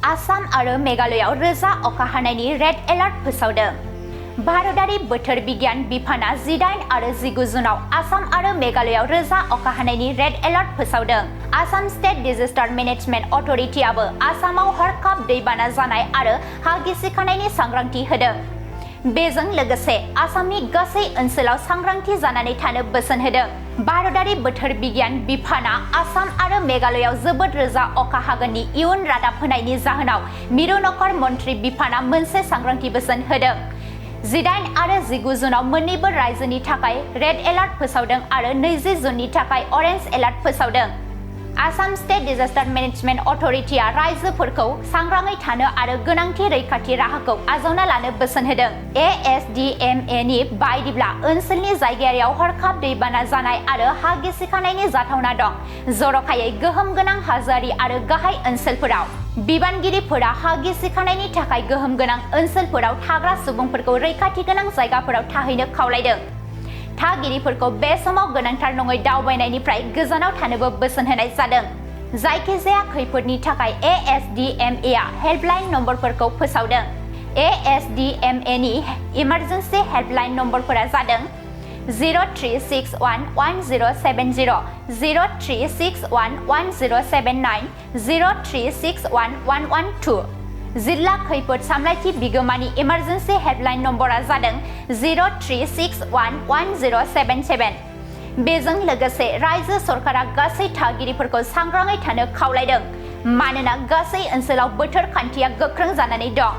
आसाम आरो मेघालयआव रोजा अखा हानायनि रेड एलार्ट फोसावदों। भारतारि बोथोर बिगियान बिफाना 18 आरो 19 जुनाव आसाम आरो मेघालयआव रोजा अखा हानायनि रेड एलार्ट फोसावदों। आसाम स्टेट डिजास्टार मेनेजमेन्ट अथ'रिटिआबो आसामाव हरखाब दैबाना जानाय आरो हा गिसिखानायनि सांग्रांथि होदों। बेजों लोगोसे आसामनि गासै ओनसोलाव सांग्रांथि जानानै थानो बोसोन होदों। भारतारि बोथोर बिगियान बिफाना आसाम आरो मेघालयआव जोबोद रोजा अखा हागोननि इयुन रादाब होनायनि जाहोनाव मिरु नखर मन्त्रि बिफाना मोनसे सांग्रांथि बोसोन होदों। 18 आरो 19 जुनाव मोन्नैबो रायजोनि थाखाय रेड एलार्ट फोसावदों आरो 20 जुननि थाखाय अरेन्ज एलार्ट फोसावदों। आसाम स्टेट डिजास्टार मेनेजमेन्ट अथ'रिटिआ रायजोफोरखौ सांग्राङै थानो आरो गोनांथि रैखाथि राहाखौ आजावना लानो बोसोन होदों। ASDMAनि बायदिब्ला ओनसोलनि जायगायारियाव हरखाब दैबाना जानाय आरो हा गिसिखानायनि जाथावना दं, जर'खायै गोहोम गोनां हाजोआरि आरो गाहाय ओनसोलफोराव। बिबानगिरिफोरा हा गिसिखानायनि थाखाय गोहोम गोनां ओनसोलफोराव थाग्रा सुबुंफोरखौ रैखाथि गोनां जायगाफोराव थाहैनो खावलायदों। थागिरिफोरखौ बे समाव गोनांथार नङै दावबायनायनिफ्राय गोजानाव थानोबो बोसोन होनाय जादों। जायखिजाया खैफोदनि थाखाय ASDMAआ हेल्पलाइन नम्बरफोरखौ फोसावदों। ASDMAनि इमारजेन्सि हेल्पलाइन नम्बरफोरा जादों 03611070, 03611079, 03611112। जिल्ला खैफोद सामलायथि बिगोमानि इमारजेन्सि हेल्पलाइन नम्बरा जादों 03611077। बेजों लोगोसे रायजो सरकारा गासै थागिरिफोरखौ सांग्राङै थानो खावलायदों, मानोना गासै ओनसोलाव बोथोर खान्थिया गोख्रों जानानै दं।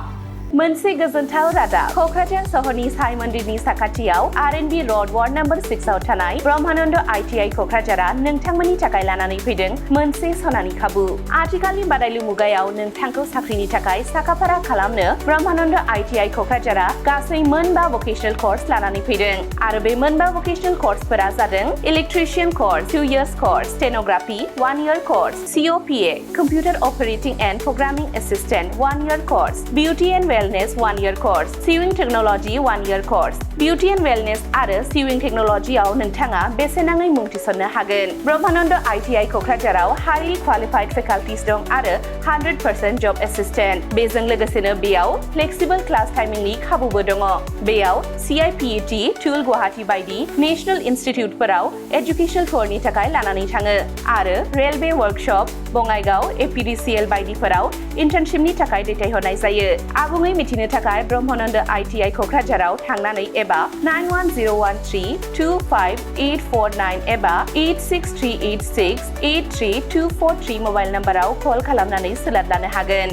मोनसे गोजोनथाव रादाब। क'क्राझार सहरनि साई मन्दिरनि साखाथियाव R&B र'ड वार्ड नम्बर 6 आव थानाय ब्रह्मानन्द ITI क'क्राझारआ नोंथांमोननि थाखाय लानानै फैदों मोनसे सनानि खाबु। आथिखालनि बादायलु मुगायाव नोंथांखौ साख्रिनि थाखाय साखाफारा खालामनो ब्रह्मानन्द ITI क'क्राझारा गासै मोनबा भकेशनेल कर्स लानानै फैदों। आरो बे मोनबा भकेशनेल कर्सफोरा जादों electrician course 2 years course, stenography 1 year course, COPA computer operating and programming assistant 1 year course, beauty and wellness 1 year course, sewing technology 1 year course. Beauty and wellness आरो सिविं टेक्न'लजियाव नोंथाङा बेसेनाङै मुं थिसननो हागोन। ब्रह्मानन्द ITI क'क्राझाराव हाईलि क्वालिफाइड फेकाल्टिस दं आरो 100% जब एसिस्टेन्ट। बेजों लोगोसेनो बेयाव फ्लेक्सिबल क्लास टाइमिंनि खाबुबो दङ। बेयाव CIPET, टुल गुवाहाटी बायदि नेशनेल इनस्टिट्युटफोराव एजुकेशनेल टुरनि थाखाय लानानै थाङो आरो रेलवे वर्कशप, बङाइगाव, APDCL बायदिफोराव इन्टार्नशिपनि थाखाय दैथायहरनाय जायो। आबुङै मिथिनो थाखाय ब्रह्मानन्द ITI क'क्राझाराव थांनानै एबा 9101325849 एबा 863868324 मबाइल नाम्बाराव कल खालामनानै सोलाद लानो हागोन।